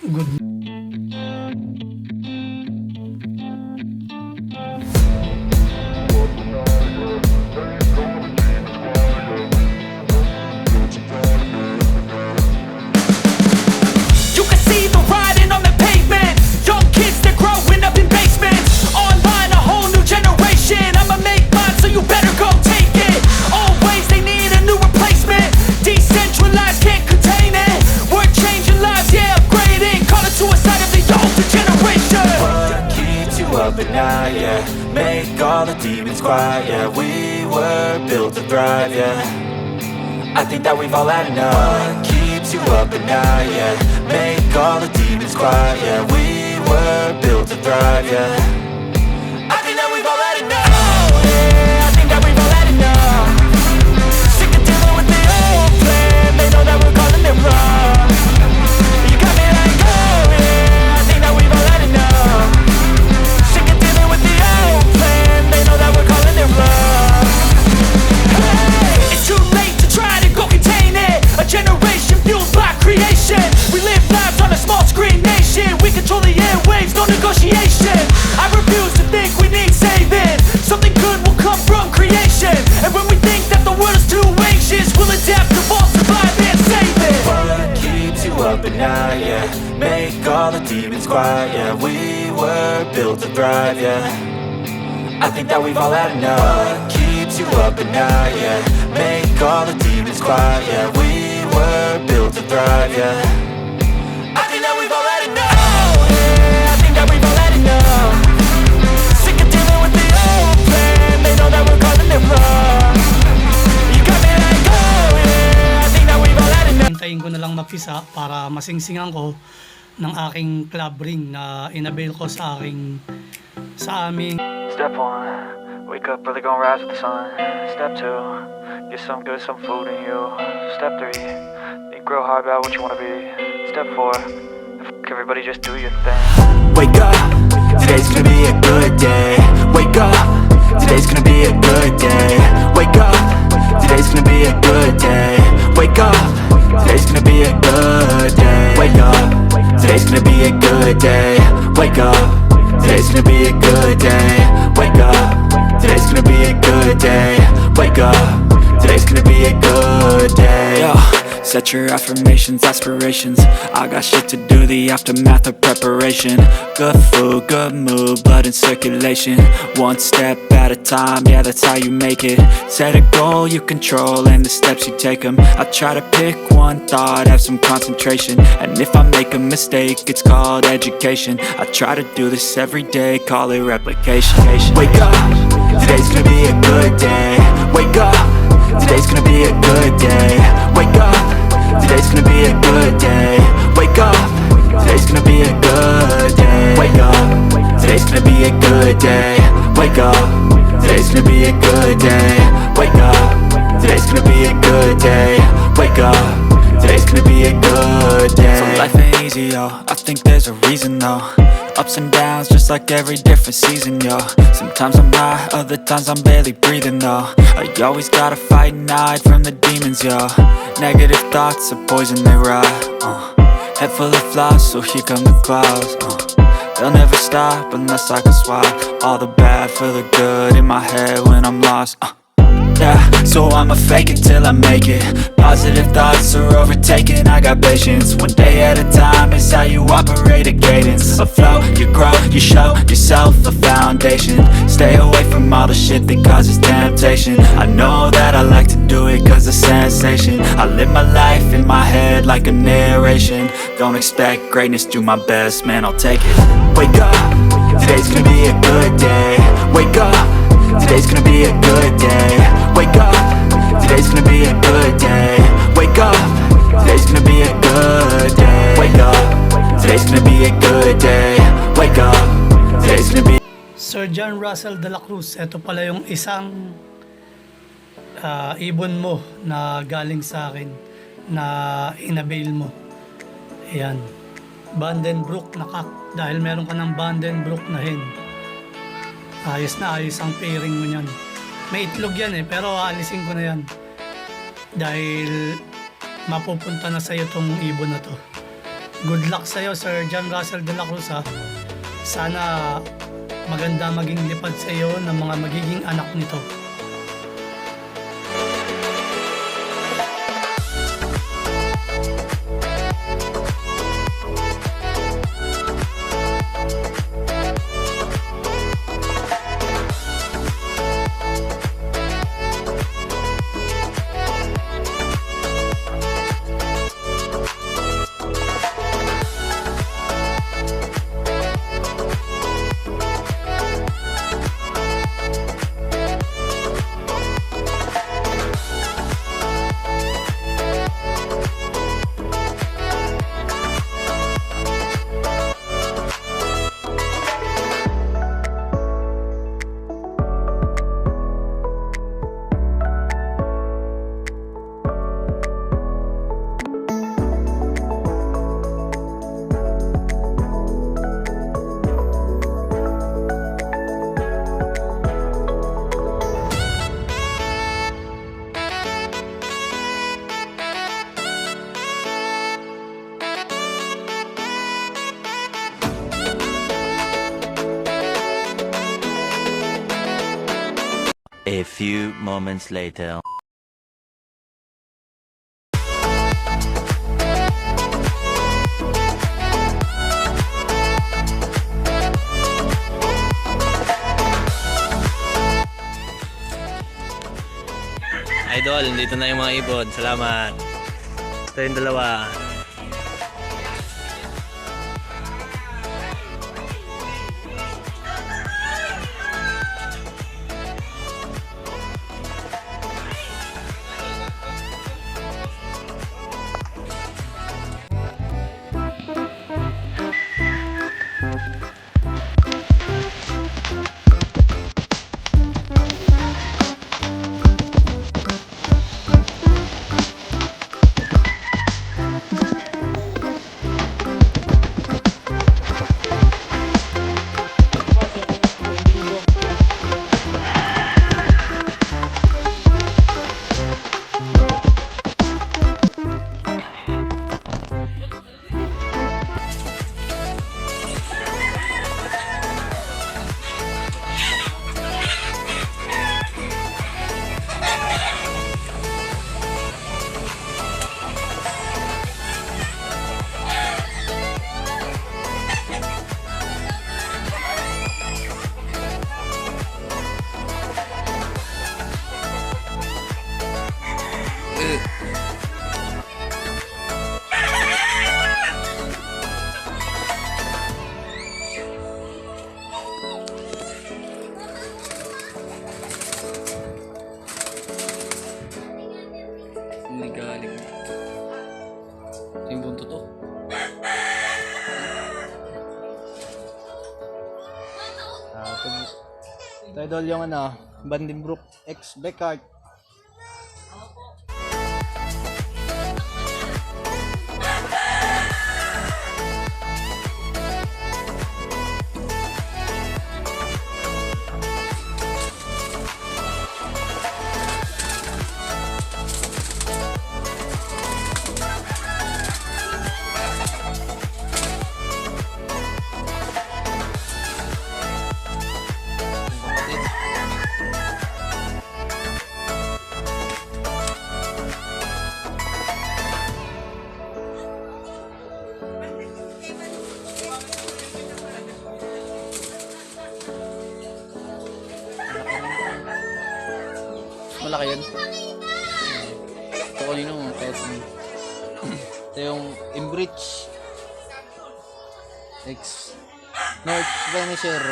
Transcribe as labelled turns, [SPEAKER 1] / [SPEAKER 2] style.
[SPEAKER 1] good.
[SPEAKER 2] You can see the writing on the pavement. Young kids, they're growing up in basements. Online, a whole new generation. I'ma make mine, so you better go take it. Always, they need a new replacement. Decentralized, can't contain it. We're changing lives, yeah, upgrading. Call it suicide of the older generation.
[SPEAKER 3] What keeps you up at night, yeah? Make all the demons quiet, yeah. We were built to thrive, yeah. I think that we've all had enough. What keeps you up at night, yeah? Make all the demons quiet, yeah. We were built to thrive, yeah. I think that we've all had enough. Oh, yeah, I think that we've all had enough. Sick of dealing with the old plan. They know that we're calling it wrong. You got me like, oh, yeah, I think that we've all had enough. Sick of dealing with the old plan. They know that we're calling it wrong.
[SPEAKER 2] Hey, it's too late to try to go contain it. A generation fueled by creation. We live lives on a small screen nation. We control the airwaves, no negotiation. I refuse to think we need saving. Something good will come from creation. And when we think that the world is too anxious, we'll adapt, evolve, survive and save it.
[SPEAKER 3] What keeps you up at night, yeah? Make all the demons quiet, yeah. We were built to thrive, yeah. I think that we've all had enough. What keeps you up at night, yeah? Make all the demons quiet, yeah. We were built to thrive, yeah. I think that we've all had enough. Oh, yeah, I think that we've all had enough. Sick of dealing with the old plan. They know that we're calling it wrong. You got me like, oh, yeah, I think that we've all had enough.
[SPEAKER 1] Hintayin ko na lang mapisa para masingsingan ko ng aking club ring na inabail ko sa aming
[SPEAKER 3] Step 1, wake up early, gonna rise with the sun. Step 2, get some good, some food in you. Step 3, think real hard about what you wanna be. Step 4, everybody just do your thing. Wake up, today's gonna be a good day. Wake up, today's gonna be a good day. Wake up, today's gonna be a good day. Wake up, today's gonna be a good day. Wake up, today's gonna be a good day. Wake up, today's gonna be a good day. Wake up, today's gonna be a good day. Wake up, today's gonna be a good day. Yo, set your affirmations, aspirations. I got shit to do, the aftermath of preparation. Good food, good mood, blood in circulation. One step at a time, yeah, that's how you make it. Set a goal you control and the steps you take them. I try to pick one thought, have some concentration. And if I make a mistake, it's called education. I try to do this every day, call it replication. Wake up, today's gonna be a good day. Wake up, today's gonna be a good day. Wake up, today's gonna be a good day. Wake up, today's gonna be a good day. Wake up, today's gonna be a good day. Wake up, today's gonna be a good day. Wake up, today's gonna be a good day. Wake up, today's gonna be a good day. So life ain't easy, yo, I think there's a reason though. Ups and downs, just like every different season, yo. Sometimes I'm high, other times I'm barely breathing, though. I always gotta fight and hide from the demons, yo. Negative thoughts are poison, they rot. Head full of flies, so here come the clouds. They'll never stop unless I can swap all the bad for the good in my head when I'm lost. Yeah, so I'ma fake it till I make it. Positive thoughts are overtaken, I got patience. One day at a time is how you operate a cadence. A flow, you grow, you show yourself a foundation. Stay away from all the shit that causes temptation. I know that I like to do it cause it's sensation. I live my life in my head like a narration. Don't expect greatness, do my best, man, I'll take it. Wake up, today's gonna be a good day. Wake up, today's gonna be a good day. Wake up, today's gonna be a good day. Wake up, today's gonna be a good day. Wake up, today's gonna be a good day. Wake up, today's gonna be.
[SPEAKER 1] Sir John Russell de la Cruz. Ito pala yung isang ibon mo na galing sa akin na inabail mo. Ayan, Vandenbroek na cock. Dahil meron ka ng Vandenbroek na hen, ayos na ayos ang pairing mo niyan. May itlog yan pero aalisin ko na yan dahil mapupunta na sa'yo tong ibon na to. Good luck sa'yo, Sir John Russell de la Cruz, ha. Sana maganda maging lipad sa'yo ng mga magiging anak nito.
[SPEAKER 4] A few moments later.
[SPEAKER 5] Idol, dito na yung mga ibon. Salamat. Ito yung dalawa. Galing. Ito yung bunto to. Ito idol yung Vandenbroek X Beckart. Malaki yun. Ito kanino ito yung Inbridge X North Vanisher.